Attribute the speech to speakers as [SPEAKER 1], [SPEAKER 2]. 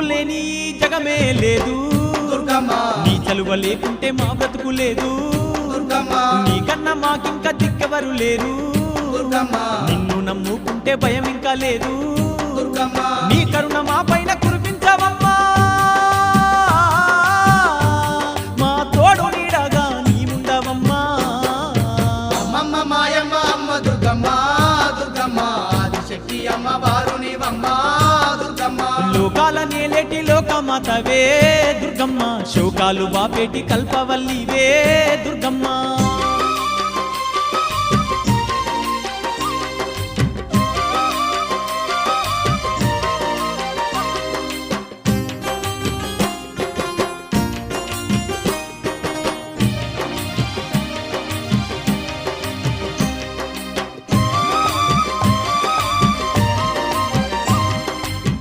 [SPEAKER 1] లేని జగమే లేదు
[SPEAKER 2] దుర్గమ్మ
[SPEAKER 1] నీ చలువ లేకుంటే మా బ్రతుకు లేదు
[SPEAKER 2] దుర్గమ్మ
[SPEAKER 1] నీకన్నా మాకింకా దిక్కెవరు లేరు
[SPEAKER 2] దుర్గమ్మ
[SPEAKER 1] నిన్ను నమ్ముకుంటే భయం ఇంకా లేదు
[SPEAKER 2] దుర్గమ్మ
[SPEAKER 1] నీ కరుణ మా పైన కురిపించవమ్మా మా తోడు నీడగా నీవుండవమ్మా
[SPEAKER 2] అమ్మమ్మ మాయమ్మ అమ్మ దుర్గమ్మ దుర్గమ్మ ఆదిశక్తి అమ్మ వారు నీవమ్మ దుర్గమ్మ
[SPEAKER 1] లోకాల నేలేటి లోకమాతవే దుర్గమ్మ శోకాలు బాపేటి కల్పవల్లివే దుర్గమ్మ